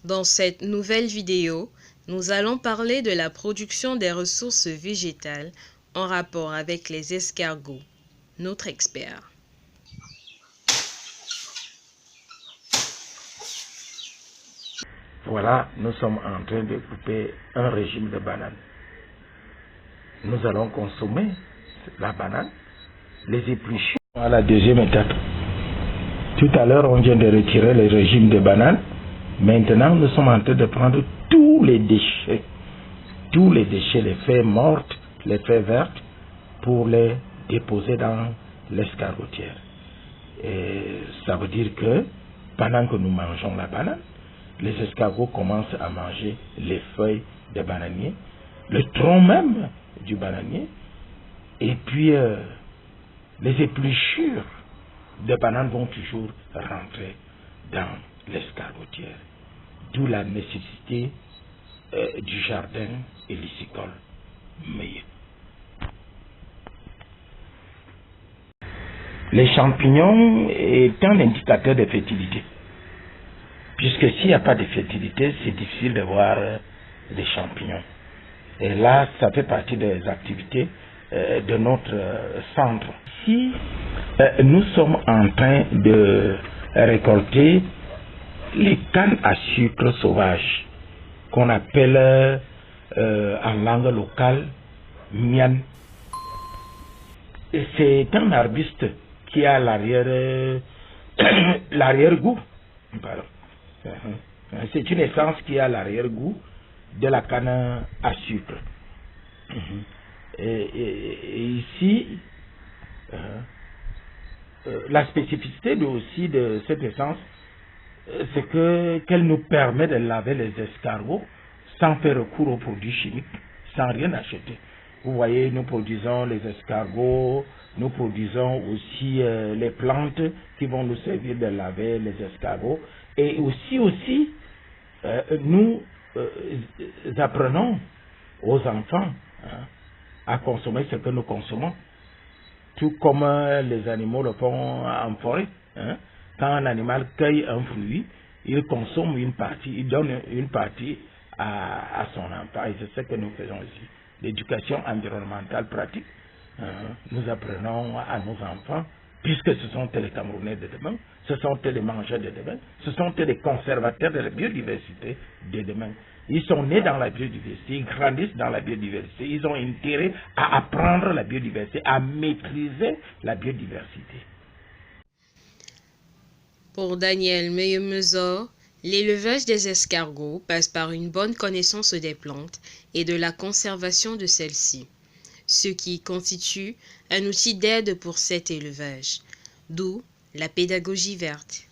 Dans cette nouvelle vidéo, nous allons parler de la production des ressources végétales en rapport avec les escargots, notre expert. Voilà, nous sommes en train de couper un régime de bananes. Nous allons consommer la banane, les éplucher à la deuxième étape. Tout à l'heure, on vient de retirer le régime de bananes. Maintenant, nous sommes en train de prendre tous les déchets, les feuilles mortes, les feuilles vertes, pour les déposer dans l'escargotière. Et ça veut dire que pendant que nous mangeons la banane, les escargots commencent à manger les feuilles de bananier, le tronc même du bananier, et puis les épluchures de bananes vont toujours rentrer dans l'escargotière. D'où la nécessité du jardin hélicicole meilleur. Les champignons est un indicateur de fertilité. Puisque s'il n'y a pas de fertilité, c'est difficile de voir des champignons. Et là, ça fait partie des activités de notre centre. Ici, nous sommes en train de récolter les cannes à sucre sauvages, qu'on appelle en langue locale mian. C'est un arbuste qui a l'arrière-goût. Pardon. C'est une essence qui a l'arrière-goût de la canne à sucre. Et ici, la spécificité aussi de cette essence, c'est qu'elle nous permet de laver les escargots sans faire recours aux produits chimiques, sans rien acheter. Vous voyez, nous produisons les escargots, nous produisons aussi les plantes qui vont nous servir de laver les escargots. Et aussi nous apprenons aux enfants à consommer ce que nous consommons. Tout comme les animaux le font en forêt. Quand un animal cueille un fruit, il consomme une partie, il donne une partie à son enfant. Et c'est ce que nous faisons ici. L'éducation environnementale pratique. Nous apprenons à nos enfants, puisque ce sont les Camerounais de demain, ce sont les mangeurs de demain, ce sont les conservateurs de la biodiversité de demain. Ils sont nés dans la biodiversité, ils grandissent dans la biodiversité, ils ont intérêt à apprendre la biodiversité, à maîtriser la biodiversité. Pour Daniel Meyemezor, l'élevage des escargots passe par une bonne connaissance des plantes et de la conservation de celles-ci, ce qui constitue un outil d'aide pour cet élevage, d'où la pédagogie verte.